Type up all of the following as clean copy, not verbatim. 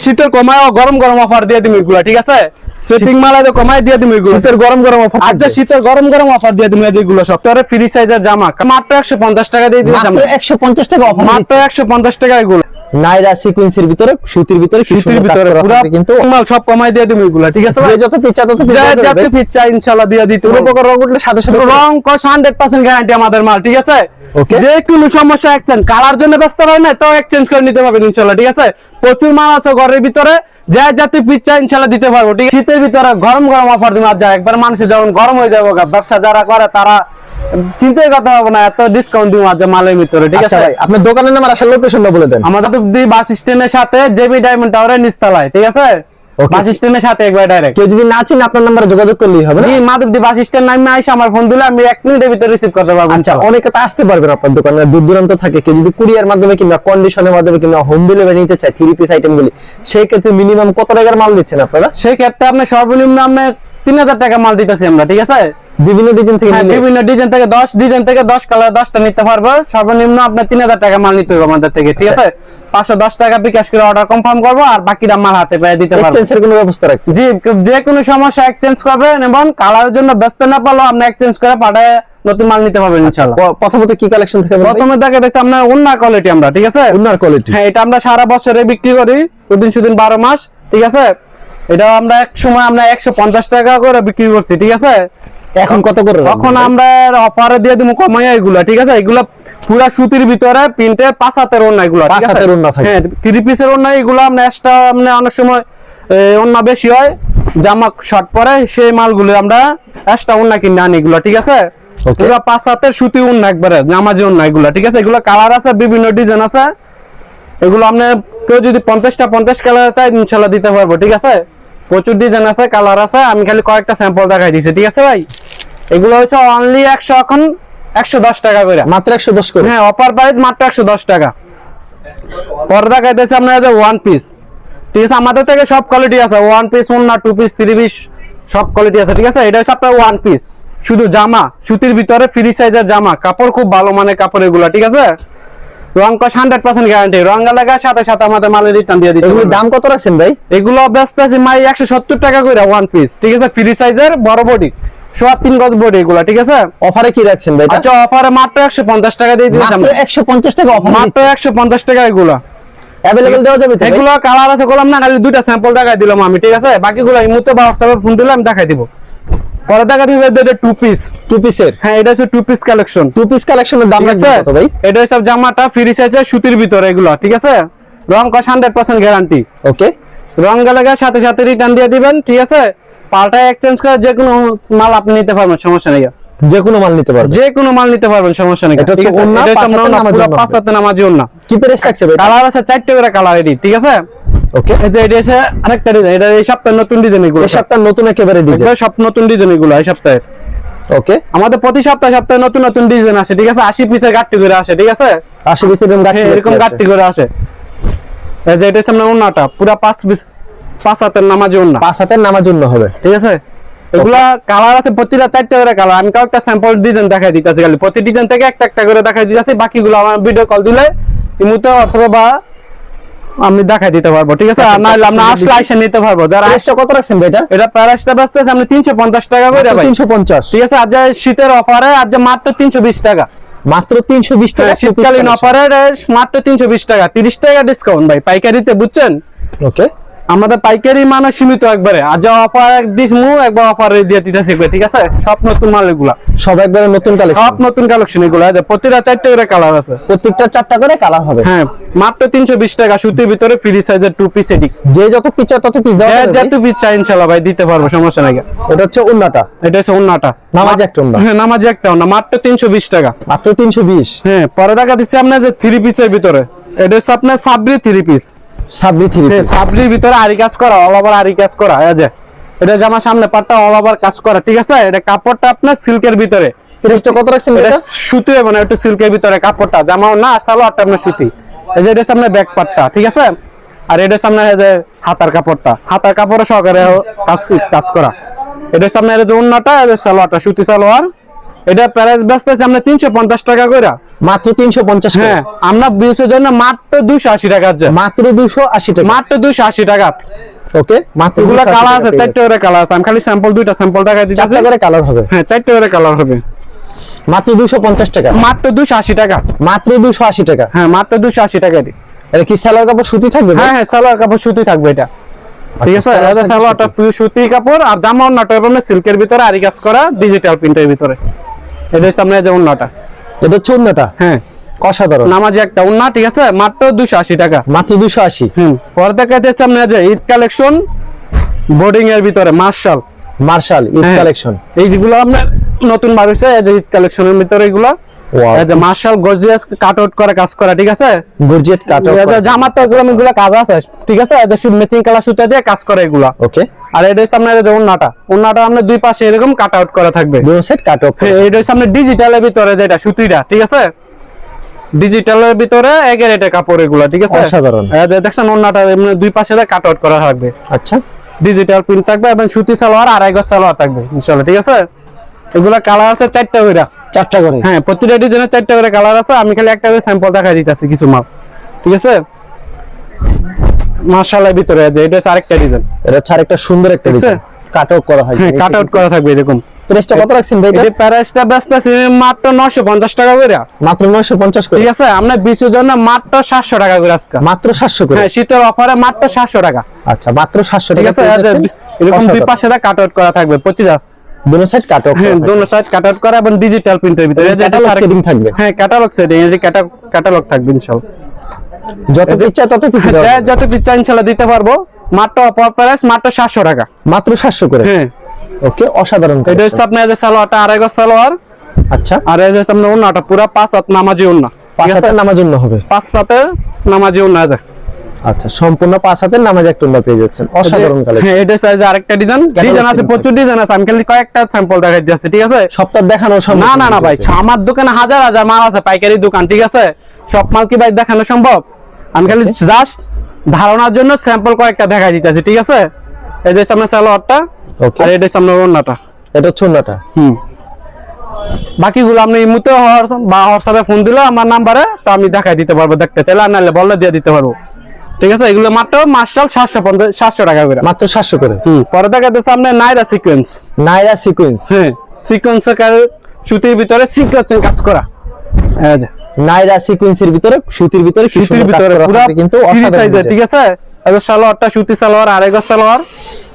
শীতের কমায় গরম গরম অফার দিয়ে দিম এগুলা, ঠিক আছে? সেটিং মাল আছে কমায় দিয়ে দিম এগুলো, শীতের গরম গরম অফার। আচ্ছা শীতের গরম গরম অফার দিয়ে দিম এগুলো সব। তোরে ফ্রি সাইজের জামা মাত্র 150 টাকা দিয়ে দিলাম। মাত্র 150 টাকা অফার, মাত্র 150 টাকা এগুলো। নাইরা সিকোয়েন্সের ভিতরে, সুতির ভিতরে, সুতির ভিতরে পুরো কিন্তু মাল সব কমায় দিয়ে দিম এগুলো, ঠিক আছে? যে যত পিচা তত পিচা যাবে, যত পিচা ইনশাআল্লাহ দিয়ে দিতে। পুরো প্রকার রং উঠলে সাথে সাথে রং 100% গ্যারান্টি আমাদের মাল, ঠিক আছে? ওকে। যে কোনো সমস্যা এক্সচেঞ্জ, কালার জন্য ব্যস্ত হয় না তো এক্সচেঞ্জ করে নিতে পারবেন ইনশাআল্লাহ, ঠিক আছে? প্রচুর মাল আছে ঘরের ভিতরে, যা জাতি পিচ্ছা ইনশাআল্লাহ দিতে পারবো, ঠিক আছে? শীতের ভিতরে গরম গরম অফার দিন। আর যা একবার মানুষের যখন গরম হয়ে যাবে, ব্যবসা যারা করে তারা চিন্তাই করতে হবে না, এত ডিসকাউন্ট দিব আজ মালের ভিতরে, ঠিক আছে? ভাই আপনার দোকানের নাম আর আসল লোকেশনটা বলে দেন। আমাদের বাস স্ট্যান্ডের সাথে জেবি ডায়মন্ড টাওয়ারের নিচতলায়, ঠিক আছে? বাস স্ট্যান্ডের সাথে একবার ডাইরেক্ট। কেউ যদি না চিনে আপনার নাম্বারে যোগাযোগ করলেই হবে না? জি, মাধবদী বাস স্ট্যান্ড নামে আইসা আমার ফোন দিলে আমি 1 মিনিটের ভিতরে রিসিভ করতে পারবো। আচ্ছা, অনেকে তো আসতে পারবেন আপনার দোকানে, দূর দূরান্ত থাকে, কেউ যদি কুরিয়ার মাধ্যমে কিংবা কন্ডিশনের মাধ্যমে কিংবা হোম ডেলিভারি নিতে চায় 3 পিস আইটেমগুলি, সেই ক্ষেত্রে মিনিমাম কত টাকার মাল দিচ্ছেন আপনারা? সেই ক্ষেত্রে আপনি সর্বনিম্ন আপনি 3000 টাকা মাল দিতেছি আমরা, ঠিক আছে? বিভিন্ন ডিজাইন থেকে নিলে? বিভিন্ন ডিজাইন থেকে 10 ডিজাইন থেকে 10 কালার 10টা নিতে পারবো। সর্বনিম্ন আপনার 3000 টাকা মাল নিতে হবে আমাদের থেকে, ঠিক আছে? 510 টাকা বিকাশ করে অর্ডার কনফার্ম করবো, আর বাকিটা মাল হাতে পেয়ে দিতে পারবো। এক্সচেঞ্জের কোনো ব্যবস্থা রাখছি? জি, যে কোনো সমস্যা এক্সচেঞ্জ করবেন এবং কালারের জন্য ব্যস্ত না পারলেও আপনি এক্সচেঞ্জ করে পাঠায় নতুন মাল নিতে পারবেন ইনশাআল্লাহ। প্রথমত কি কালেকশন থেকে? প্রথমে দেখা যাচ্ছে আপনার ওন্নার কোয়ালিটি আমরা, ঠিক আছে? ওন্নার কোয়ালিটি, হ্যাঁ, এটা আমরা সারা বছরে বিক্রি করি, প্রতিদিন সুদিন 12 মাস, ঠিক আছে? এটা আমরা এক সময় আমরা 150 টাকা করে বিক্রি করছি, ঠিক আছে? এখন কত করে? এখন আমরা অফারে দিয়ে দিব কমাইয়া এগুলা, ঠিক আছে? এগুলা পুরা সুতির ভিতরে প্রিন্টের 5 হাতের ওন্না এগুলা, ঠিক আছে? 5 হাতের ওন্না থাকে। হ্যাঁ, 3 পিসের ওন্না এগুলা আমরা এক্সট্রা মানে অনেক সময় ওন্না বেশি হয়, জামা শর্ট পরে সেই মালগুলো আমরা এক্সট্রা ওন্না কিনে আনি এগুলা, ঠিক আছে? পুরা 5 হাতের সুতি ওন্না একবারে নামাজি ওন্না এগুলা, ঠিক আছে? এগুলা কালার আছে, বিভিন্ন ডিজাইন আছে। এগুলো আপনি কেউ যদি 50 কালার চাই ইনশাআল্লাহ দিতে পারবো, ঠিক আছে? প্রচুর ডিজাইন আছে, কালার আছে, আমি খালি কয়েকটা স্যাম্পল দেখাই দিছি, ঠিক আছে ভাই? এগুলো হচ্ছে অনলি 100, এখন 110 টাকা করে, মাত্র 110 করে। হ্যাঁ, অফার প্রাইস মাত্র 110 টাকা। পরে দেখাইতেছে আপনার ওয়ান পিস, ঠিক আছে? আমাদের থেকে সব কোয়ালিটি আছে, ওয়ান পিস, ওন্না, 2 পিস, 3 পিস, সব কোয়ালিটি আছে, ঠিক আছে? এটা হচ্ছে আপনার ওয়ান পিস, শুধু জামা, সুতির ভিতরে ফ্রি সাইজের জামা, কাপড় খুব ভালো মানের কাপড় এগুলা, ঠিক আছে? রং কস 100% গ্যারান্টি, রং লাগার সাথে সাথে আমাদের মালের রিটার্ন দিয়ে দিতে। এগুলোর দাম কত রাখছেন ভাই? এগুলো বেচতে আছে মাই 170 টাকা করে ওয়ান পিস, ঠিক আছে? ফ্রি সাইজের বড় বডি, 3 গজ বডি এগুলা, ঠিক আছে? অফারে কি রাখছেন ভাই? আচ্ছা, অফারে মাত্র 150 টাকা দিয়ে দিয়েছি মাত্র 150 টাকা অফার, মাত্র 150 টাকা এগুলা अवेलेबल দেওয়া যাবে তো? এগুলো কালার আছে, বললাম না, খালি দুইটা স্যাম্পল দেখাই দিলাম আমি, ঠিক আছে? বাকিগুলো এই মুহূর্তে WhatsApp-এ ফোন দিলে আমি দেখাই দিব। পরে দেখা দিবে এটা 2 পিস, 2 পিসের। হ্যাঁ, এটা হচ্ছে 2 পিস কালেকশন। 2 পিস কালেকশনের দাম কত ভাই? এটা সব জামাটা ফ্রি সাইজের সুতির ভিতরে এগুলো, ঠিক আছে? রং কস 100% গ্যারান্টি। ওকে, রং লাগার সাথে সাথে রিটার্ন দিয়ে দিবেন, ঠিক আছে? পাল্টা এক্সচেঞ্জ করে যে কোনো মাল আপনি নিতে পারবেন, সমস্যা নেই। যে কোনো মাল নিতে পারবেন, যে কোনো মাল নিতে পারবেন, সমস্যা নেই। এটা হচ্ছে ওন্না, 5 হাতে নামাজি ওন্না। কি প্রাইস রাখছে ভাই? কালার আছে 4টা করে কালার এডি, ঠিক আছে? ওকে, এই যে এটা আছে আরেকটা ডিজাইন, এটা এই সপ্তাহে নতুন ডিজাইন এগুলো, এই সপ্তাহে নতুন একেবারে ডিজাইন, সব নতুন ডিজাইন এগুলো এই সপ্তাহে। ওকে, আমাদের প্রতি সপ্তাহে নতুন নতুন ডিজাইন আসে, ঠিক আছে? 80 পিসের গাট্টি করে আসে, ঠিক আছে? 80 পিসের এরকম গাট্টি করে আসে। এই যে এটা সামনে ওন্নাটা পুরা 5 পিস, 5 হাতের নামাজি ওন্না, 5 হাতের নামার জন্য হবে, ঠিক আছে? এগুলা কালার আছে প্রতিটা 4টা করে কালার। আমি কয়েকটা স্যাম্পল ডিজাইন দেখাই দিতেছি, খালি প্রতি ডিজাইন থেকে একটা একটা করে দেখাই দিতেছি। বাকিগুলো আমার ভিডিও কল দিলে ইমুতে অথবা আমি দেখাই দিতে পারবো, ঠিক আছে? আর নাইলে আমরা আসলে আইসা নিতে পারবো। যারা প্রাইসটা কত রাখছেন ভাই? এটা প্রাইসটা বাঁচতেছে আমরা 350 টাকা করে ভাই, 350, ঠিক আছে? আজ শীতের অফারে আজ মাত্র 320 টাকা, মাত্র 320 টাকা শীতকালীন অফারে মাত্র 320 টাকা, 30 টাকা ডিসকাউন্ট ভাই পাইকারিতে, বুঝছেন? ওকে, আমাদের পাইকারি মানে সীমিত একবারে। আজ অফার দিসমু একবার অফারে দিয়ে দিতেছি, ঠিক আছে? সব নতুন মাল এগুলা, সব একবারে নতুন কালেকশন, সব নতুন কালেকশন এগুলা। প্রতিটা 4টা করে কালার আছে, প্রত্যেকটা 4টা করে কালার হবে। হ্যাঁ, মাত্র 320 টাকা, সুতির ভিতরে ফ্রি সাইজের 2 পিস এডি। যে যত পিচা তত পিস দেওয়া যাবে, যত পিস চাই ইনশাআল্লাহ ভাই দিতে পারবো, সমস্যা নাই। এটা হচ্ছে ওন্নাটা, এটা হচ্ছে ওন্নাটা, নামাজি একটা ওন্না, হ্যাঁ, নামাজি একটা ওন্না, মাত্র 320 টাকা, মাত্র 320। হ্যাঁ, পরে দেখা দিচ্ছে আপনার যে 3 পিসের ভিতরে, এটা হচ্ছে আপনার সাবরি 3 পিস, সাবরি 3 পিস, সাবরির ভিতরে আরি কাজ করা, অল ওভার আরি কাজ করা। এই যে এটা জামা সামনে পাটটা অল ওভার কাজ করা, ঠিক আছে? এটা কাপড়টা আপনার সিল্কের ভিতরে। প্রাইসটা কত রাখছেন এটা এটা? সুতি মানে একটু সিল্কের ভিতরে কাপড়টা, জামাও না সালোয়ারটা আপনার সুতি। এই যে এটা সামনে ব্যাক পাটটা, ঠিক আছে? আর এটা সামনে এই যে হাতার কাপড়টা, হাতার কাপড়ে সহকারে কাজ করা। এটা সামনে এই যে ওন্নাটা, এই যে সালোয়ারটা সুতি সালোয়ার, এটা প্রাইস বেচতেছি আমরা 350 টাকা করে। মাত্র 350 করে। হ্যাঁ, আমরা বিয়ের জন্য মাত্র 280 টাকা আছে। মাত্র 280 টাকা। মাত্র 280 টাকা। ওকে, মাত্র এগুলা 280 কালার আছে, টাকা। 4টা করে কালার আছে। আমি খালি স্যাম্পল দুইটা স্যাম্পল দেখাই দিচ্ছি। 4টা করে কালার হবে। হ্যাঁ, 4টা করে কালার হবে। মাত্র 250 টাকা। মাত্র 280 টাকা। মাত্র 280 টাকা। হ্যাঁ, মাত্র 280 টাকা। এটা কি সালোয়ার কাপড় সুতি থাকবে? হ্যাঁ হ্যাঁ, সালোয়ার কাপড় সুতি থাকবে এটা। ঠিক আছে, এটা সালোয়ারটা সুতি কাপড় আর জামা ওন্নাটা হবে সিল্কের ভিতরে আরি কাজ করা ডিজিটাল প্রিন্টের ভিতরে। এটা হচ্ছে আমরা যে ওন্নাটা। এটা হচ্ছে ওন্নাটা। হ্যাঁ, অসাধারণ। নামাজি একটা ওন্না, ঠিক আছে, মাত্র 280 টাকা। মাত্র 280। পরে দেখাইতেছে আমরা যে ঈদ কালেকশন বোর্ডিং এর ভিতরে মার্শাল ঈদ হ্যাঁ। কালেকশন। এইগুলো আমরা নতুন বার হইছে, এই যে ঈদ কালেকশনের ভিতরে এগুলো। ওয়াও, এই যে মার্শাল গর্জিয়াস কাট আউট করে কাজ করা, ঠিক আছে। গর্জিয়াস কাট এই যে জামার তো এগুলো কাজ আছে, ঠিক আছে। এই যে শুধু মেথিং কালার সুতা দিয়ে কাজ করে এগুলা। ওকে, আর এটা হচ্ছে আপনার এই যে ওন্নাটা আমরা দুই পাশে এরকম কাট আউট করা থাকবে। দুই সাইড কাট আউট। হ্যাঁ, এটা হচ্ছে আপনার ডিজিটালের ভিতরে যেটা সুতিটা, ঠিক আছে। ডিজিটালের ভিতরে একের এটা কাপড় এগুলা, ঠিক আছে। অসাধারণ। এই যে দেখছেন ওন্নাটা এমনি দুই পাশে কাট আউট করা থাকবে। আচ্ছা, ডিজিটাল প্রিন্ট থাকবে এবং সুতি সালোয়ার আড়াই গজ সালোয়ার থাকবে ইনশাআল্লাহ, ঠিক আছে। এগুলা কালার আছে 4টা করে। 4টা করে। হ্যাঁ, প্রতিটা ডিজাইনের 4টা করে কালার আছে। আমি খালি একটা করে স্যাম্পল দেখাই দিতেছি কিছু মাল, ঠিক আছে। মাশাআল্লাহর ভিতরে যে এটা হচ্ছে আরেকটা ডিজাইন। এটা হচ্ছে আরেকটা সুন্দর একটা ঠিক আছে? ডিজাইন, কাট আউট করা হয়। হ্যাঁ, কাট আউট করা থাকবে এরকম। প্রাইসটা কত রাখছেন ভাই? এটা প্রাইসটা বেচতেছি মাত্র 950 টাকা করে। মাত্র 950 করে। ঠিক আছে, আমরা বিচের জন্য মাত্র 700 টাকা করে আজকে। মাত্র 700 করে। হ্যাঁ, শীতের অফারে মাত্র 700 টাকা। আচ্ছা, মাত্র 700 ঠিক টাকা। আছে, এরকম দুই পাশে কাট আউট করা থাকবে প্রতিটা। দুই সাইড কাট আউট। হ্যাঁ, দুই সাইড কাট আউট করা এবং ডিজিটাল প্রিন্টের ভিতরে এটা সেটিং থাকবে। হ্যাঁ, ক্যাটালগ সেটিং, এই ক্যাটালগ থাকবে ইনশাআল্লাহ। যত ইচ্ছা তত পিস হ্যাঁ, যত পিস ইনশাআল্লাহ দিতে পারবো। মাত্র অফার প্রাইস মাত্র 700 টাকা। মাত্র 700 করে। হ্যাঁ, ওকে, অসাধারণ। এটা হচ্ছে আপনার যে সালোয়ারটা আড়াই গজ সালোয়ার। আচ্ছা, আর এই যে আপনার ওন্নাটা পুরো 5 হাত নামাজি ওন্না, ঠিক আছে। 5 হাতের নামার জন্য হবে। 5 হাতে নামাজি ওন্না আছে। আচ্ছা, সম্পূর্ণ 5 হাতের নামাজ একটা ওন্না পেয়ে যাচ্ছেন। অসাধারণ কালেকশন। হ্যাঁ, এটা সাইজে আরেকটা ডিজাইন আছে, প্রচুর ডিজাইন আছে। আমি খালি কয়েকটা স্যাম্পল দেখাই দিচ্ছি, ঠিক আছে। সপ্তাহ দেখানো সম্ভব না ভাই, আমার দোকানে হাজার হাজার মাল আছে, পাইকারি দোকান, ঠিক আছে। সব মাল কি ভাই দেখানো সম্ভব? আমি খালি জাস্ট ধারণার জন্য স্যাম্পল কয়েকটা দেখাই দিতেছি, ঠিক আছে। এই যে সামনে সালোয়ারটা, ওকে, আর এটা সামনে ওন্নাটা। এটা হচ্ছে ওন্নাটা। বাকিগুলো আপনি ইমুতে বা হোয়াটসঅ্যাপে ফোন দিলে আমার নাম্বারে, তো আমি দেখাই দিতে পারবো, দেখতে চাইলে, আর নাহলে বললে দিয়ে দিতে পারবো, ঠিক আছে। এগুলো মাত্র মার্শাল 700 টাকা করে। মাত্র 700 করে। পরে দেখাতে সামনে নাইরা সিকোয়েন্স। নাইরা সিকোয়েন্স। হ্যাঁ, সিকোয়েন্সের সুতির ভিতরে সিকোয়েন্সের কাজ করা। এই যে নাইরা সিকোয়েন্সের ভিতরে সুতির ভিতরে কি সুতির সুন্দর কাজ ভিতরে করা পুরো থাকবে কিন্তু ফ্রি অসাধারণ সাইজে, ডিজাইন। ঠিক আছে। এই যে সালোয়ারটা সুতি সালোয়ার আড়াই গজ সালোয়ার।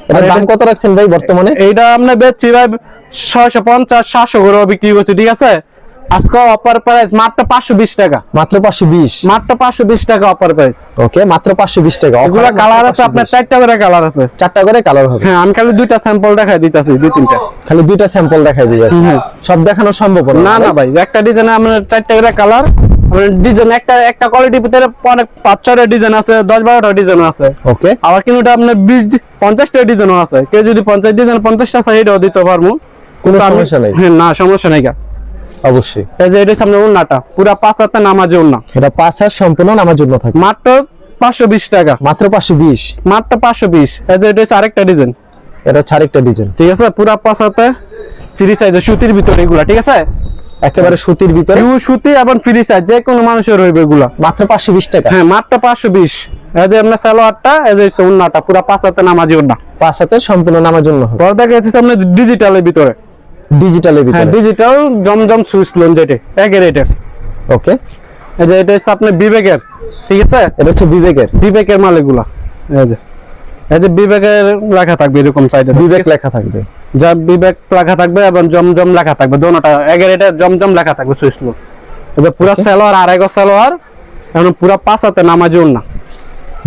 এটার দাম কত রাখছেন ভাই বর্তমানে? এইটা আমরা বেচছি ভাই 650 700 করে বিক্রি করছি, ঠিক আছে। আজকে অফার প্রাইস মাত্র 520 টাকা। মাত্র 520। মাত্র 520 টাকা অফার প্রাইস। ওকে, মাত্র 520 টাকা। এগুলা কালার আছে আপনার 4টা করে কালার আছে। 4টা করে কালার হবে। হ্যাঁ, আমি খালি দুইটা স্যাম্পল দেখাই দিতেছি, দুই তিনটা। খালি দুইটা স্যাম্পল দেখাই দিয়েছি। সব দেখানো সম্ভব না ভাই, একটা ডিজাইনে আমরা 4টা করে কালার। আমাদের ডিজাইন একটা কোয়ালিটির ভিতরে অনেক 5-6টা ডিজাইন আছে, 10-12টা ডিজাইন আছে। ওকে, আবার কিন্তু এটা আপনার 20-50টা ডিজাইনও আছে। কেউ যদি 50 ডিজাইন 50টা সাইডও দিতে পারবো, কোনো সমস্যা নাই। হ্যাঁ, না সমস্যা নাই। অবশ্যই। এই যে এটা সামনে ওন্নাটা পুরো 5 হাতে নামাজি ওন্না। এটা 5 হাত সম্পূর্ণ নামার জন্য থাকে। মাত্র 520 টাকা। মাত্র 520। মাত্র 520। এই যে এটা হচ্ছে আরেকটা ডিজাইন, এটা হচ্ছে আরেকটা ডিজাইন, ঠিক আছে। পুরো 5 হাতে ফ্রি সাইজে সুতির ভিতরে এগুলা, ঠিক আছে। একেবারে সুতির ভিতরে পিওর সুতি এবং ফ্রি সাইজ, যে কোনো মানুষের হইবে এগুলা। মাত্র 520 টাকা। হ্যাঁ, মাত্র 520। এই যে আপনার সালোয়ারটা, এই যে ওন্নাটা পুরো 5 হাতে নামাজি ওন্না। 5 হাতে সম্পূর্ণ নামার জন্য হবে। পর্দা গেছে আপনার ডিজিটালের ভিতরে। ডিজিটালের হ্যাঁ, ভিতরে। ডিজিটাল জমজম সুইচ লোন যেটা একের এটা। ওকে, এই যে এটা হচ্ছে আপনার বিবেকের, ঠিক আছে। এটা হচ্ছে বিবেকের মাল এগুলা। এই যে বিবেকের লেখা থাকবে এরকম সাইডে, বিবেক লেখা থাকবে। যা বিবেক লেখা থাকবে এবং জমজম লেখা থাকবে, দোনোটা একের এটা জমজম লেখা থাকবে সুইচ লোন। এই যে পুরো সালোয়ার আড়াই গজ সালোয়ার, এখন পুরো 5 হাতে নামাজি ওন্না।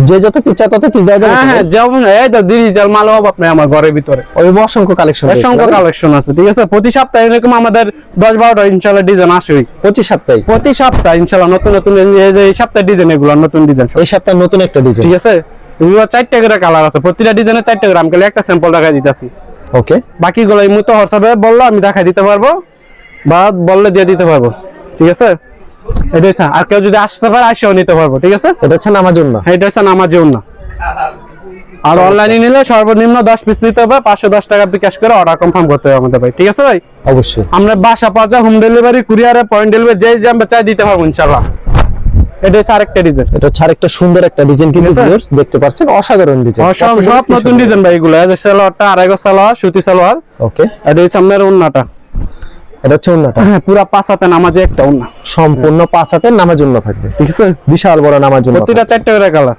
যে যত পিচ্ছা তত পিস দেওয়া যাবে। হ্যাঁ, যেমন এই তো ডিজিটাল মাল হবে আপনার আমার ঘরের ভিতরে। ওই অসংখ্য কালেকশন, অসংখ্য কালেকশন আছে, ঠিক আছে। প্রতি সপ্তাহে এরকম আমাদের 10-12টা ইনশাআল্লাহ ডিজাইন আসেই। প্রতি সপ্তাহে ইনশাআল্লাহ নতুন নতুন, এই সপ্তাহে ডিজাইন, এগুলো নতুন ডিজাইন। এই সপ্তাহে নতুন একটা ডিজাইন, ঠিক আছে। এগুলো 4টা করে কালার আছে, প্রতিটা ডিজাইনে 4টা করে। আমি খালি একটা স্যাম্পল দেখাই দিতেছি। ওকে, বাকিগুলো এই মুহূর্তে হোয়াটসঅ্যাপে বললো আমি দেখাই দিতে পারবো, বা বললে দিয়ে দিতে পারবো, ঠিক আছে। এটা হচ্ছে, আর কেউ যদি আসতে পারে আসেও নিতে পারবো, ঠিক আছে। এটা হচ্ছে নামার জন্য। এটা হচ্ছে নামাজি ওন্না। আর অনলাইনে নিলে সর্বনিম্ন 10 পিস নিতে হবে, 510 টাকা বিকাশ করে অর্ডার কনফার্ম করতে হবে আমাদের ভাই, ঠিক আছে ভাই? অবশ্যই। আমরা বাসা পর্যায়ে হোম ডেলিভারি, কুরিয়ারে, পয়েন্ট ডেলিভারি যে আমরা চাই দিতে পারবো ইনশাআল্লাহ। এটা হচ্ছে আরেকটা ডিজাইন, এটা হচ্ছে আরেকটা সুন্দর একটা ডিজাইন কিন্তু ঠিক আছে? ভিউয়ার্স দেখতে পাচ্ছেন, অসাধারণ ডিজাইন। সব নতুন ডিজাইন ভাই এগুলো। এই যে সালোয়ারটা আড়াই গজ সালোয়ার, সুতি সালোয়ার। ওকে, এটা হচ্ছে আপনার ওন্নাটা, এটা হচ্ছে ওন্নাটা হ্যাঁ পুরা 5 হাতে নামাজে একটা ওন্না, সম্পূর্ণ 5 হাতের নামার জন্য থাকবে, ঠিক আছে? বিশাল বড় নামার জন্য প্রতিটা 4টা করে কালার।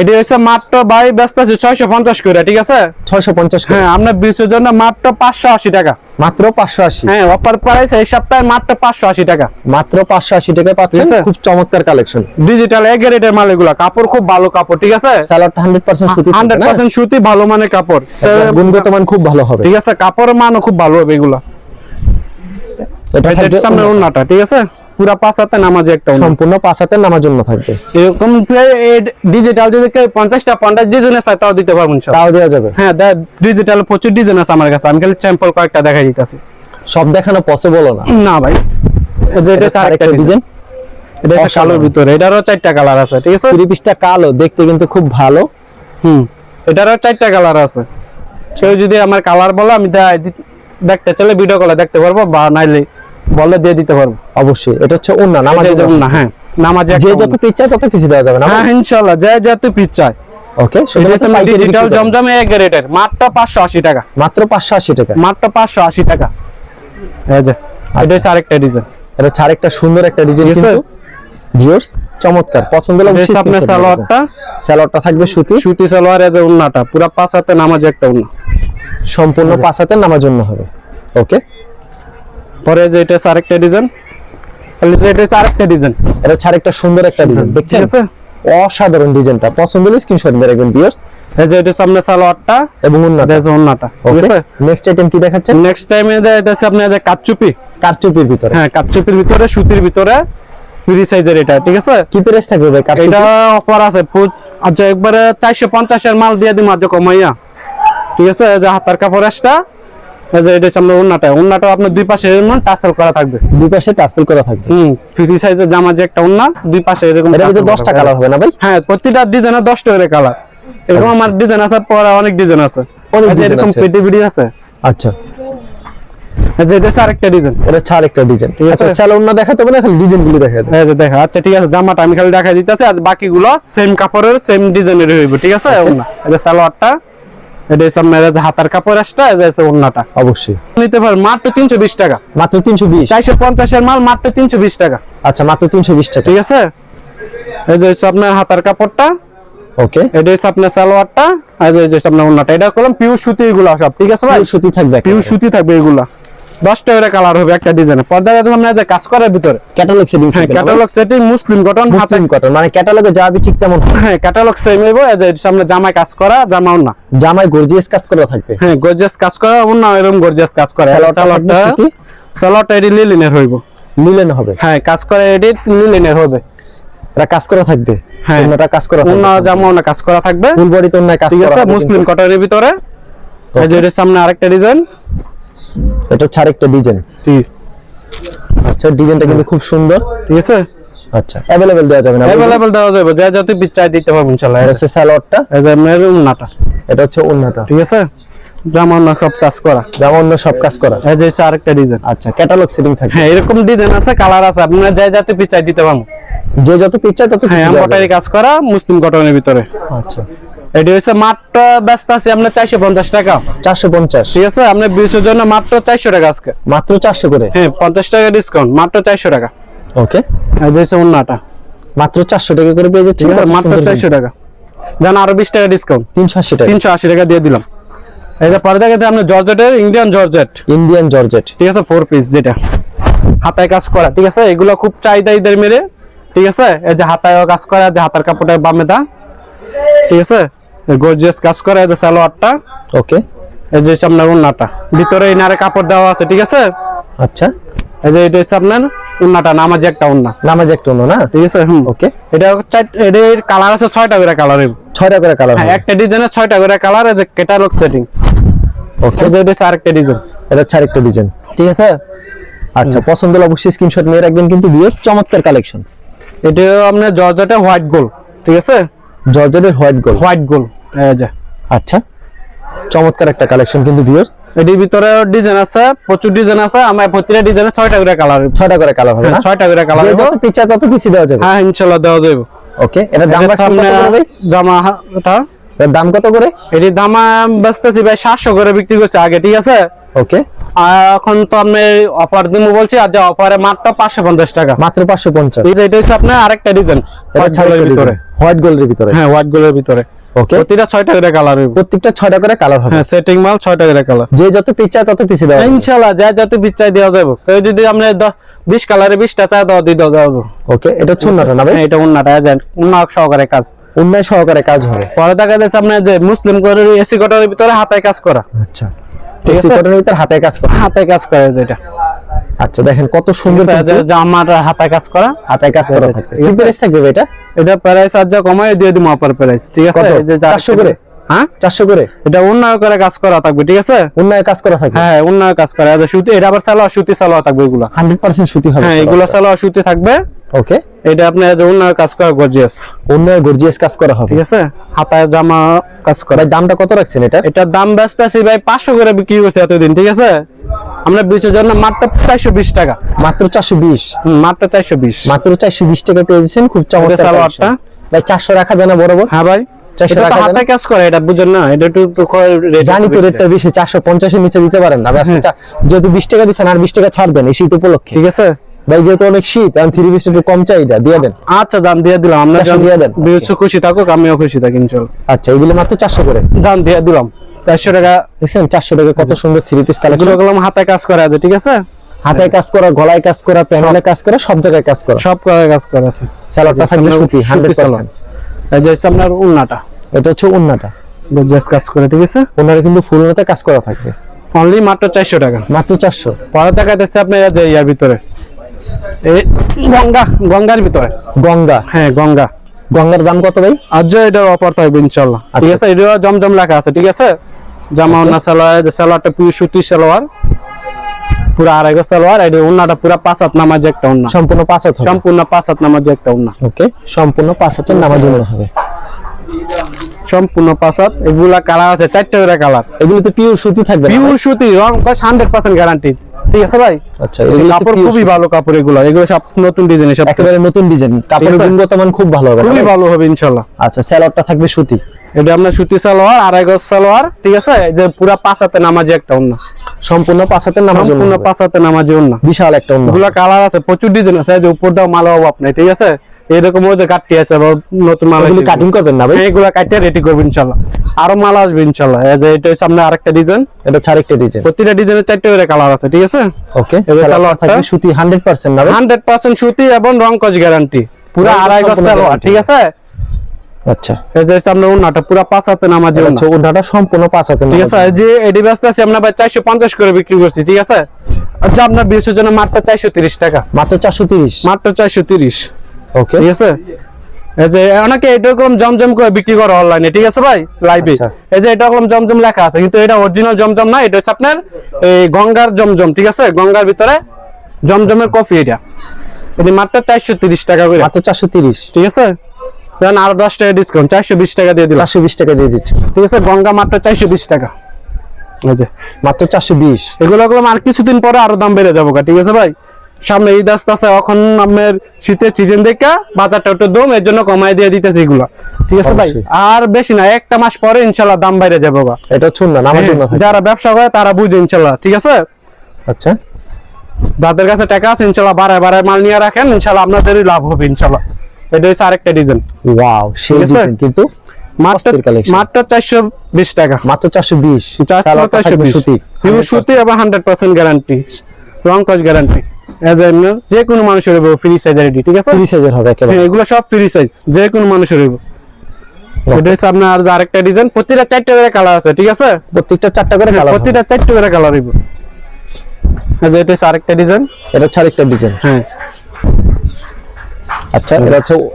এটা হচ্ছে মাত্র ভাই ব্যস্ত আছে 650 করে, ঠিক আছে? 650 করে, হ্যাঁ আপনার 20 এর জন্য মাত্র 580 টাকা, মাত্র 580। হ্যাঁ অফার প্রাইস এই সপ্তাহে মাত্র 580 টাকা, মাত্র 580 টাকায় পাচ্ছেন, ঠিক আছে? খুব চমৎকার কালেকশন। ডিজিটাল এ গ্রেডের মাল এগুলা, কাপড় খুব ভালো কাপড়, ঠিক আছে? সালোয়ারটা 100% সুতি থাকবে না? 100% সুতি, ভালো মানের কাপড়, গুণগত মান খুব ভালো হবে, ঠিক আছে? কাপড়ের মানও খুব ভালো হবে এগুলা। এটা থাকবে সামনে ওন্নাটা, ঠিক আছে? পুরা 5 হাতে নামাজে একটা ওন্না, সম্পূর্ণ 5 হাতের নামার জন্য থাকবে। এরকম ডিজিটাল যদি কেউ 50টা ডিজাইনের চাই তাও দিতে পারবেন সব। তাও দেওয়া যাবে, হ্যাঁ ডিজিটাল প্রচুর ডিজাইন আছে আমার কাছে, আমি খালি স্যাম্পল কয়েকটা দেখাই দিতেছি। সব দেখানো পসিবল না। না ভাই, এই যে এটা হচ্ছে আরেকটা ডিজাইন, এটা হচ্ছে কালোর ভিতরে, এটারও 4টা কালার আছে, ঠিক আছে? 3 পিসটা কালো, দেখতে কিন্তু খুব ভালো। এটারও 4টা কালার আছে। কেউ যদি আমার কালার বলে আমি দেখতে চলে ভিডিও কলে দেখতে পারবো, বা নাইলে বলে দিয়ে দিতে পারবো। অবশ্যই, এটা হচ্ছে ওন্না, নামাজের জন্য না, হ্যাঁ নামাজে যে যত পিস চায় তত পিস দেওয়া যাবে না? হ্যাঁ ইনশাআল্লাহ, যে যত পিস চাই। ওকে, ডিজিটাল জমজম এ গ্রেডের মাত্র 580 টাকা, মাত্র 580 টাকা, মাত্র 580 টাকা। এই যে এটা হচ্ছে আরেকটা ডিজাইন, এটা হচ্ছে আরেকটা সুন্দর একটা ডিজাইন ঠিক আছে? কিন্তু ভিউয়ার্স চমৎকার, পছন্দ হলে অবশ্যই আপনার সালোয়ারটা, সালোয়ারটা থাকবে সুতি, সুতি সালোয়ার, এই যে ওন্নাটা পুরো 5 হাতে নামাজে একটা ওন্না, সম্পূর্ণ 5 হাতের নামার জন্য হবে। ওকে, পরে যে এটা হচ্ছে আরেকটা ডিজাইন, এটা হচ্ছে আরেকটা ডিজাইন, এটা হচ্ছে আরেকটা সুন্দর একটা ডিজাইন, ঠিক দেখছেন? আছে? অসাধারণ ডিজাইনটা, পছন্দ হলে স্ক্রিনশট মেরে রাখবেন ভিউয়ার্স। এই যে এটা হচ্ছে আপনার সালোয়ারটা এবং ওন্নাটা, এই যে ওন্নাটা, ঠিক ওকে। আছে? নেক্সট আইটেম কি দেখাচ্ছেন? নেক্সট টাইমে এটা হচ্ছে আপনার যে কাটচুপি, কারচুপির ভিতরে, হ্যাঁ কাটচুপির ভিতরে, সুতির ভিতরে, ফ্রি সাইজের এটা, ঠিক আছে? কি প্রাইস থাকবে ভাই কারচুপি? এটা অফার আছে আচ্ছা একবারে 450 এর মাল দিয়ে দিই মাঝে কমাইয়া, ঠিক আছে? এই যে হাতার কাপড় একটা, এই যে এটা হচ্ছে আপনার ওন্নাটা আপনার দুই পাশে এরকম টাসেল করা থাকবে, দুই পাশে টার্সেল করা থাকবে। ফ্রি সাইজের জামা যে একটা ওন্না, দুই পাশে এরকম এর ভিতরে tassel 10টা করা কালার থাকবে। হবে না ভাই? হ্যাঁ প্রতিটা ডিজাইনে 10টা করে কালার, এরকম আমার ডিজাইন আছে, পরে অনেক ডিজাইন আছে, অনেক এই যে design এরকম আছে। পেটি বিডি আছে। আচ্ছা, এই যে এটা হচ্ছে আরেকটা ডিজাইন, এটা হচ্ছে আরেকটা ডিজাইন। ঠিক আছে? আচ্ছা, সালোয়ার না দেখাতে হবে না, খালি ডিজাইন গুলো দেখাতে হবে। এই যে দেখা, আচ্ছা ঠিক আছে, জামাটা আমি খালি দেখাই দিতেছি, আর বাকিগুলো সেম কাপড়ের সেম ডিজাইনের হইব, ঠিক আছে? ওন্না, এই যে সালোয়ারটা, এটা হচ্ছে আপনার এই যে হাতার কাপড় একটা, এই যে হচ্ছে ওন্নাটা। অবশ্যই, নিতে পারেন মাত্র 320 টাকা, মাত্র 320। 450 এর মাল মাত্র 320 টাকা, আচ্ছা, মাত্র 320 টাকা। ঠিক আছে? এই যে হচ্ছে আপনার হাতার কাপড়টা, ওকে, এটা হচ্ছে আপনার সালোয়ারটা, আর এই যে হচ্ছে আপনার ওন্নাটা। এটা করলাম পিওর সুতি, এগুলো সব, ঠিক আছে ভাই? সুতি থাকবে, পিওর সুতি থাকবে এগুলা, 10টা করে কালার হবে একটা ডিজাইনে। পর্দায় আমরা যে কাজ করার ভিতরে ক্যাটালগ সেটিং হ্যাঁ থাকবে। ক্যাটালগ সেটিং মুসলিম কটন, হাতে মুসলিম কটন, মানে ক্যাটালগে যা হবে ঠিক তেমন হবে। হ্যাঁ ক্যাটালগ সেম হইব। এই যে সামনে জামায় কাজ করা, জামা ওন্না, জামায় গর্জিয়াস কাজ করা থাকবে। হ্যাঁ গর্জিয়াস কাজ করা, ওন্না এরকম গর্জিয়াস কাজ করা। সালোয়ারটা সুতি, সালোয়ারটা এডি লিলেনের হইব, লিলেন হবে। হ্যাঁ কাজ করা এডি লিলেনের হবে, এটা কাজ করা থাকবে। হ্যাঁ ওন্নাটা কাজ করা থাকবে, ওন্না জামা ওন্না কাজ করা থাকবে, ফুল বডি তো ওন্নায় কাজ ঠিক করা আছে? হবে। মুসলিম কটনের ভিতরে। এই যে এর সামনে আরেকটা ডিজাইন, এটা হচ্ছে আরেকটা ডিজাইন। আচ্ছা, ডিজাইনটা কিন্তু খুব সুন্দর, ঠিক আছে? আচ্ছা, अवेलेबल দেওয়া যাবে না? अवेलेबल দেওয়া যাবে, যা যত পিচ্চাই দিতে পারবো ইনশাআল্লাহ। এটা হচ্ছে সালোয়ারটা, এই যে মেরুন নাটা, এটা হচ্ছে ওন্নাটা, ঠিক আছে? জামা ওন্না সব কাজ করা, জামা অন্য সব কাজ করা। এই যে হচ্ছে আরেকটা ডিজাইন। আচ্ছা, ক্যাটালগ সেটিং থাকবে। হ্যাঁ এরকম ডিজাইন আছে, কালার আছে, আপনারা যা যত পিচ্চাই দিতে পারবো। যে যত পিস চায় তত হ্যাঁ কিছু দেওয়া এমব্রয়ডারি যাবে। কাজ করা মুসলিম কটনের ভিতরে। আচ্ছা, এটি হচ্ছে মাত্র ব্যস্ত আছে আপনার 450 টাকা, 450। ঠিক আছে? আপনার 20 এর জন্য মাত্র 400 টাকা আজকে, মাত্র 400 করে। হ্যাঁ 50 টাকা ডিসকাউন্ট, মাত্র 400 টাকা। ওকে, এই যে হচ্ছে ওন্নাটা, মাত্র 400 টাকা করে পেয়ে যাচ্ছেন, ঠিক আছে? মাত্র 400 টাকা, জান আরো 20 টাকা ডিসকাউন্ট, 380 টাকা। 380 টাকা দিয়ে দিলাম। এই যে পরে দেখেন আপনার জর্জেটের, ইন্ডিয়ান জর্জেট, ইন্ডিয়ান জর্জেট, ঠিক আছে? 4 পিস, যেটা হাতায় কাজ করা, ঠিক আছে? এগুলো খুব চাহিদা ঈদের মেরে, ঠিক আছে? এই যে হাতায় কাজ করা, যে হাতার কাপড়টা বামে দা, ঠিক আছে? গর্জিয়াস কাজ করা, এই যে সালোয়ারটা, ওকে। এই যে আপনার ওন্নাটা, ভিতরে ইনারে কাপড় দেওয়া আছে, ঠিক আছে? আচ্ছা, এই যে এটা হচ্ছে আপনার ওন্নাটা, নামাজি একটা ওন্না, নামাজ একটা অন্য না? ঠিক আছে? ওকে, এটা এর কালার আছে 6টা করে কালার, 6টা করে কালার হ্যাঁ হবে। একটা ডিজাইনের 6টা করে কালার, এই যে ক্যাটালগ সেটিং। ওকে, এই যে এটা হচ্ছে আরেকটা ডিজাইন, এটা হচ্ছে আরেকটা ডিজাইন। ঠিক আছে? আচ্ছা, পছন্দ হলে অবশ্যই স্ক্রিনশট নিয়ে রাখবেন কিন্তু ভিউয়ার্স, চমৎকার কালেকশন। এটা আপনার জর্জেটে হোয়াইট গোল্ড, ঠিক আছে? জর্জেটের হোয়াইট গোল্ড। হোয়াইট গোল্ড, এই যে আচ্ছা, চমৎকার একটা কালেকশন কিন্তু ভিউয়ার্স। এটির ভিতরে ডিজাইন আছে, প্রচুর ডিজাইন আছে। আমার প্রতিটা ডিজাইনে 6টা করে কালার, 6টা করে কালার হবে না? 6টা করে কালার হবে। যত পিচা তত পিসি দেওয়া যাবে? হ্যাঁ ইনশাআল্লাহ দেওয়া যাবে। ওকে, এটা দাম কত করে ভাই? জামাটা এর দাম কত করে? এটির দাম বেচতেছি ভাই 700 করে বিক্রি করছে আগে, ঠিক আছে? ওকে, এখন তো আমি অফার দিমু বলছি, আর যে অফারে মাত্র 550 টাকা, মাত্র 550। এই যে এটা হচ্ছে আপনার আরেকটা ডিজাইন ভিতরে, হোয়াইট গোল্ডের ভিতরে। হ্যাঁ হোয়াইট গোল্ডের ভিতরে। ওকে, প্রতিটা 6টা করে কালার হবে, প্রত্যেকটা 6টা করে কালার হবে। হ্যাঁ সেটিং মাল 6টা করে কালার। যে যত পিচা তত পিসি দেওয়া যাবে ইনশাআল্লাহ, যা যত বিচ্ছাই দেওয়া যাবে। কেউ যদি আমরা 20 কালারে 20টা চাই দাও দিয়ে দেওয়া যাবে। ওকে, এটা চুন্নাটা না ভাই? হ্যাঁ এটা উন্নাটা, উন্না সহকারে কাজ, উন্নয় সহকারে কাজ হবে। পরে দেখা যাচ্ছে আপনার যে মুসলিম করে এসি কটনের ভিতরে হাতায় কাজ করা। আচ্ছা, ঠিক আছে, কটনের ভিতর হাতে কাজ করা, হাতায় কাজ করে যেটা। আচ্ছা, দেখেন কত সুন্দর জামার হাতায় কাজ করা, হাতায় কাজ করা থাকবে। কি প্রাইস থাকবে এটা? এটা প্রাইস আজ কমায় দিয়ে দিমু অফার প্রাইস, ঠিক আছে? এই যে 400 করে। হ্যাঁ 400 করে। এটা উন্নয় করে কাজ করা থাকবে, ঠিক আছে? উন্নয় কাজ করা থাকবে। হ্যাঁ উন্নয় কাজ করা। এটা সুতি, এটা আবার সালোয়ার সুতি সালোয়ার থাকবে এগুলা, 100% সুতি হবে। হ্যাঁ এগুলা সালোয়ার সুতি থাকবে। ওকে, এটা আপনার যে উন্নয় কাজ করা গর্জিয়াস, উন্নয় গর্জিয়াস কাজ করা হবে, ঠিক আছে? হাতায় জামা কাজ করা। ভাই দামটা কত রাখছেন এটা? এটার দাম বেচতেছি ভাই 500 করে বিক্রি করছে এতদিন, ঠিক আছে? আমরা 20 জন্য মাত্র 420 টাকা, মাত্র 420। মাত্র 420, মাত্র 420 টাকা পেয়ে দিয়েছেন। খুব চমৎকার সালোয়ারটা ভাই। 400 রাখা যায় না বরাবর? হ্যাঁ ভাই 400 এটা তো রাখা যায় না? হাতায় কাজ করে, এটা বুঝেন না? এটা একটু জানি তো রেটটা বেশি, 450 এর নিচে দিতে পারেন না। আজকে যেহেতু 20 টাকা দিচ্ছেন, আর 20 টাকা ছাড় দেন এই শীত উপলক্ষে, ঠিক আছে ভাই? যেহেতু অনেক শীত, এখন 3 পিস একটু কম চাহিদা দিয়ে দেন। আচ্ছা দাম দিয়ে দিলাম, আমরা 400 দিয়ে দেন। বিউসু খুশি থাকুক, আমিও খুশি থাকি ইনশাআল্লাহ। আচ্ছা, এগুলো মাত্র 400 করে দাম দিয়ে দিলাম 400 টাকা। দেখছেন 400 টাকা কত সুন্দর 3 পিস কালেকশন। এগুলো গেলাম হাতায় কাজ করা আছে, ঠিক আছে? হাতে কাজ করা, গলায় কাজ করা, প্যানেলে কাজ করা, সব জায়গায় কাজ করা। সব করে কাজ করা আছে। সালোয়ারটা থাকবে সুতি 100%। এই যে আপনার উন্নাটা, এটা হচ্ছে উন্নাটা, গর্জিয়াস কাজ করে, ঠিক আছে? উন্নারে কিন্তু ফুল হাতে কাজ করা থাকবে। অনলি মাত্র 400 টাকা। মাত্র 400। পরে দেখা যাচ্ছে আপনার এই যে ইয়ার ভিতরে, এই গঙ্গার ভিতরে। গঙ্গা? হ্যাঁ গঙ্গা। গঙ্গার দাম কত ভাই? আজ এটা অফার থাকবে ইনশাআল্লাহ, ঠিক আছে? এটা জমজম লেখা আছে, ঠিক আছে? জামা ওন্না সালোয়ার, সালোয়ারটা পুরো সুতি সালোয়ার, পুরো 2.5 গজ সালোয়ার। এটা ওন্নাটা পুরো 5 হাত নামাজে একটা ওন্না, সম্পূর্ণ 5 হাত হবে? সম্পূর্ণ 5 হাত নামাজে একটা ওন্না। ওকে, সম্পূর্ণ 5 হাতের নামাজ জন্য হবে, সম্পূর্ণ 5 হাত। এগুলা কালার আছে 4টা করে কালার। এগুলো তো পিওর সুতি থাকবে না? পিওর সুতি, রং 100% গ্যারান্টি, ঠিক আছে ভাই? আচ্ছা, এগুলো কাপড় খুবই ভালো কাপড়, এগুলো সব নতুন ডিজাইন, সব একেবারে নতুন ডিজাইন, কাপড়ের গুণগত মান খুব ভালো হবে, খুবই ভালো হবে ইনশাআল্লাহ। আচ্ছা, সালোয়ারটা থাকবে সুতি। এটা আপনার সুতি সালোয়ার, 2.5 গজ সালোয়ার, ঠিক আছে? এই যে পুরো 5 হাতে নামাজে একটা ওন্না, সম্পূর্ণ 5 হাতের নামাজ জন্য, সম্পূর্ণ 5 হাতে নামাজে ওন্না। বিশাল একটা ওন্না। এগুলা কালার আছে, প্রচুর ডিজাইন আছে। এই যে উপর দাও মাল অভাব নাই, ঠিক আছে? এরকম ওই যে কাটটি আছে, নতুন মাল এগুলো কাটিং করবেন না ভাই? এগুলা কাটিয়ে রেডি করবেন ইনশাআল্লাহ, আরো মাল আসবে ইনশাআল্লাহ। এই যে এটা সামনে আরেকটা ডিজাইন, এটা আরেকটা ডিজাইন। প্রতিটা ডিজাইনের 4টা করে কালার আছে, ঠিক আছে? ওকে, সালোয়ার থাকবে সুতি 100% না ভাই? 100% সুতি এবং রং কস গ্যারান্টি, পুরো 2.5 গজ সালোয়ার, ঠিক আছে? আচ্ছা, এই যে সামনে ওন্নাটা পুরো 5 হাতে নামাজে ওন্না, আচ্ছা, ওন্নাটা সম্পূর্ণ 5 হাতের, ঠিক আছে? এই যে এডি ব্যস্ত আছে আমরা ভাই 450 করে বিক্রি করছি, ঠিক আছে? আচ্ছা, আপনার 20 এর জন্য মাত্র 430 টাকা, মাত্র 430। মাত্র 430। ওকে, ঠিক আছে? এই যে অনেকে এরকম জমজম করে বিক্রি করে অনলাইনে, ঠিক আছে ভাই? লাইভে এই যে এটা এরকম জমজম লেখা আছে, কিন্তু এটা অরিজিনাল জমজম না, এটা হচ্ছে আপনার এই গঙ্গার জমজম, ঠিক আছে? গঙ্গার ভিতরে জমজমের কফি। এটা মাত্র 430 টাকা করে, মাত্র 430, ঠিক আছে? দেন আরো 10 টাকা ডিসকাউন্ট, 420 টাকা দিয়ে দিলাম। 420 টাকা দিয়ে দিচ্ছি, ঠিক আছে? গঙ্গা মাত্র 420 টাকা। এই যে মাত্র 420। এগুলো আর কিছুদিন পরে আরো দাম বেড়ে যাবো, ঠিক আছে ভাই? সামনে ঈদ আসতেছে, এখন আপনার শীতের সিজন দেখে বাজারটা একটু দম, এর জন্য কমাই দিয়ে দিতেছে এগুলা, ঠিক আছে ভাই? আর বেশি না, 1টা মাস পরে ইনশাআল্লাহ দাম বাইরে যাবে। এটা শুন না, আমার জন্য যারা ব্যবসা করে তারা বুঝে ইনশাআল্লাহ, ঠিক আছে? আচ্ছা, যাদের কাছে টাকা আছে ইনশাআল্লাহ বাড়ায় মাল নিয়ে রাখেন, ইনশাআল্লাহ আপনাদেরই লাভ হবে ইনশাআল্লাহ। এটা হচ্ছে আরেকটা ডিজাইন। ওয়াও, সেই ডিজাইন কিন্তু মাত্র 420 টাকা, মাত্র 420। সালোয়ারটা থাকবে সুতি, পিওর সুতি এবং 100% গ্যারান্টি, রং কস গ্যারান্টি। যে কোনো মানুষের হবে, ফ্রি সাইজ রেডি, ঠিক আছে? ফ্রি সাইজের হবে একেবারে, এগুলো সব ফ্রি সাইজ, যে কোনো মানুষের হবে। এটা হচ্ছে আপনার আরেকটা ডিজাইন, প্রতিটা 4টা করে কালার আছে, ঠিক আছে? প্রত্যেকটা 4টা করে কালার, প্রতিটা 4টা করে কালার হবে। এই যে এটা হচ্ছে আরেকটা ডিজাইন, এটা আরেকটা ডিজাইন। হ্যাঁ আচ্ছা,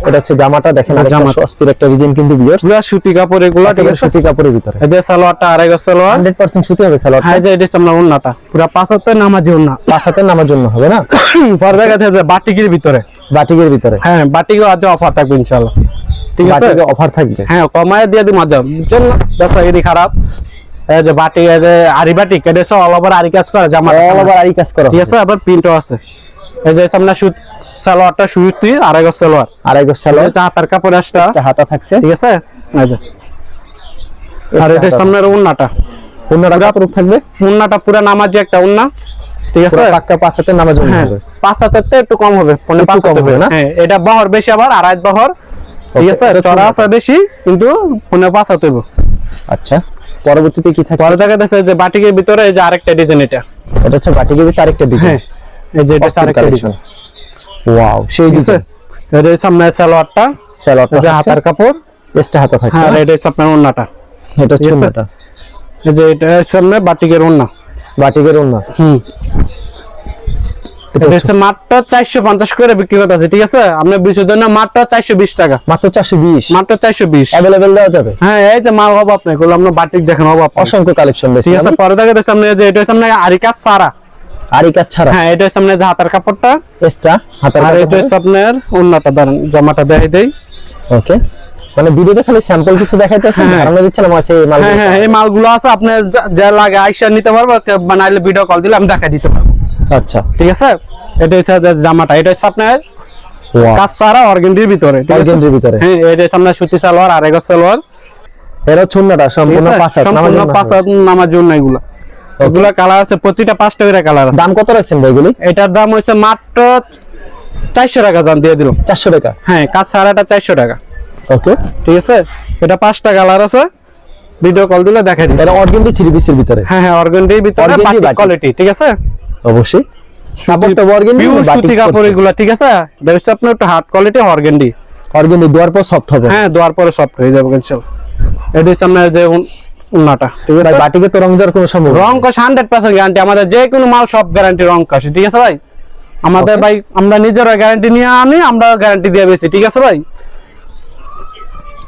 এটা হচ্ছে জামাটা, দেখেন জামাটা অস্থির একটা ডিজাইন কিন্তু ভিউয়ার্স, পুরো সুতি কাপড় এগুলো, ঠিক আছে? সুতি কাপড়ের ভিতরে। এই যে সালোয়ারটা 2.5 গজ সালোয়ার, 100% সুতি হবে সালোয়ার। হ্যাঁ, যে এটা আমরা ওন্নাটা পুরো 5 হাতে নামাজি ওন্না, 5 হাতের নামার জন্য হবে না? পর্দা কাছে বাটিকের ভিতরে, বাটিকের ভিতরে। হ্যাঁ বাটিকে আজ অফার থাকবে ইনশাআল্লাহ। ঠিক আছে বাটিকে অফার থাকবে। হ্যাঁ কমায় দিয়ে দিই মজা বুঝছেন না বেচাগিরি খারাপ এই যে বাটি এই যে আরি বাটি কেটে সব অল ওভার আরি কাজ করা জামা অল ওভার আরি কাজ করা ঠিক আছে আবার প্রিন্টও আছে এই যে সামনে সুত সালোয়ারটা সুতি আড়াই গজ সালোয়ার সালোয়ার হাতার কাপড় আসটা হাতা থাকছে ঠিক আছে এই যে আর এটা সামনের ওন্নাটা কতটুকু থাকবে? ওন্নাটা পুরো নামাজি একটা ওন্না ঠিক আছে পাক্কা 5 হাতের নামাজ হবে। 5 হাতেরতে একটু কম হবে 5 কম হবে না? হ্যাঁ এটা বহর বেশি আবার আড়াই বহর ঠিক আছে চড়া আছে বেশি কিন্তু 5 হাত হইব। আচ্ছা পরবর্তীতে কি থাকে? পরে দেখা যাচ্ছে যে বাটিকের ভিতরে এই যে আরেকটা ডিজাইন এটা হচ্ছে বাটিকের ভিতরে আরেকটা ডিজাইন। এই যে এটা আরেকটা ডিজাইন ওয়াও সেই ডিজাইন। এটা সামনে সালোয়ারটা যে হাতার কাপড় এক্সট্রা হাতা থাকছে আর এটা আপনার ওন্নাটা এটা হচ্ছে ওন্নাটা এই যে এটা সামনে বাটিকের ওন্না এটা হচ্ছে মাত্র 450 করে বিক্রি করতেছে ঠিক আছে আপনি বিশুদ্ধ না মাত্র 420 টাকা মাত্র 420 अवेलेबल দেওয়া যাবে। হ্যাঁ এই যে মাল হবে আপনি গুলো আমরা বাটিক দেখেন হবে অসংখ্য কালেকশন বেশি ঠিক আছে পরে দেখে সামনে যে এটা সামনে আরিকা সারা ছাড়া হ্যাঁ এটা সামনে যে হাতার কাপড়টা এক্সট্রা হাতার আর এটা আপনার ওন্নাটা ধরেন জামাটা দেখাই দেই ওকে মানে ভিডিওতে খালি স্যাম্পল কিছু দেখাইতেছেন ধারণা দিচ্ছিলাম আছে এই মাল হ্যাঁ এই মালগুলো আছে আপনি যা লাগে আইসা নিতে পারবো বানাইলে ভিডিও কল দিলে আমি দেখাই দিতে পারবো। আচ্ছা ঠিক আছে এটা হচ্ছে জামাটা এটা হচ্ছে আপনার কাজ সারা অর্গেন্ডির ভিতরে অর্গেন্ডির ভিতরে হ্যাঁ এটা সামনে সুতি সালোয়ার আর এগো সালোয়ার এর ছুন্নাটা সম্পূর্ণ 5 হাত নামার জন্য এগুলা কালার আছে প্রতিটা 5টা করে কালার আছে। দাম কত রাখছেন ভাইগুলি? এটার দাম হচ্ছে মাত্র 400 টাকা জান দিয়ে দিলাম 400 টাকা হ্যাঁ কাজ সারাটা 400 টাকা ওকে ঠিক আছে এটা 5টা কালার আছে ভিডিও কল দিলে দেখাই দিই এটা অর্গেন্ডি 3 পিসের ভিতরে হ্যাঁ অর্গেন্ডির ভিতরে বাটিক কোয়ালিটি ঠিক আছে অবশ্যই কাপড়টা অর্গেন্ডি বাটিক কাপড় এগুলা ঠিক আছে দেখছ আপনি একটু হার্ড কোয়ালিটি অর্গেন্ডি দুয়ার পর সফট হবে হ্যাঁ দুয়ার পরে সফট হয়ে যাবে ইনশাআল্লাহ এটি সামনে যে উন্নাটা ঠিক আছে ভাই বাটিকে তো রং দেওয়ার কোনো সম্ভাবনা রং কষ 100% গ্যারান্টি আমাদের যে কোনো মাল সব গ্যারান্টি রং কষ ঠিক আছে ভাই আমাদের ভাই আমরা নিজেরা গ্যারান্টি নিয়ে আনি আমরা গ্যারান্টি দিয়ে বেশি ঠিক আছে ভাই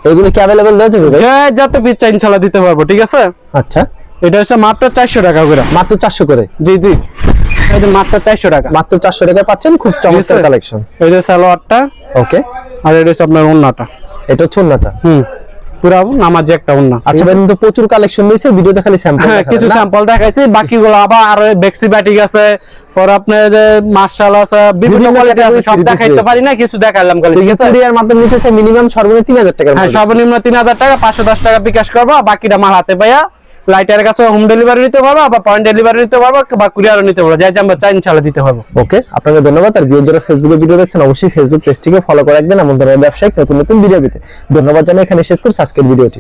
এগুলো কি अवेलेबल দেওয়া যাবে ভাই? যে যত পিচ্চা ইনশাআল্লাহ দিতে পারবো ঠিক আছে আচ্ছা এটা হচ্ছে মাত্র 400 টাকা করে মাত্র 400 করে জি এই যে মাত্র 400 টাকা মাত্র 400 টাকা পাচ্ছেন খুব চমৎকার কালেকশন এই যে সালোয়ারটা ওকে আর এটা হচ্ছে আপনার ওন্নাটা এটা ছুন্নাটা পুরো নামাজি একটা ওন্না আচ্ছা ভাই কিন্তু প্রচুর কালেকশন রয়েছে ভিডিওতে খালি স্যাম্পল হ্যাঁ কিছু স্যাম্পল দেখাইছি বাকিগুলো আবার আর বেক্সি বাটিক আছে পর আপনার যে মার্শাল আছে বিভিন্ন কোয়ালিটি আছে সব দেখাইতে পারি না কিছু দেখাইলাম খালি ঠিক আছে কুরিয়ার মাধ্যমে নিতে চাই মিনিমাম সর্বনিম্ন 3000 টাকা হ্যাঁ সর্বনিম্ন 3000 টাকা 510 টাকা বিকাশ করব বাকিটা মাল হাতে পাইয়া লাইটারের কাছে হোম ডেলিভারি নিতে পারবো বা পয়েন্ট ডেলিভারি নিতে পারবো বা কুরিয়ারও নিতে পারবো যাই আমরা চাই ইনশাআল্লাহ দিতে পারবো ওকে আপনাকে ধন্যবাদ আর ভিডিও যারা ফেসবুকে ভিডিও দেখছেন অবশ্যই ফেসবুক পেজটিকে ফলো করে রাখবেন এমন ধরনের ব্যবসায়িক নতুন ভিডিও পেতে ধন্যবাদ জানাই এখানে শেষ করছি আজকের ভিডিওটি।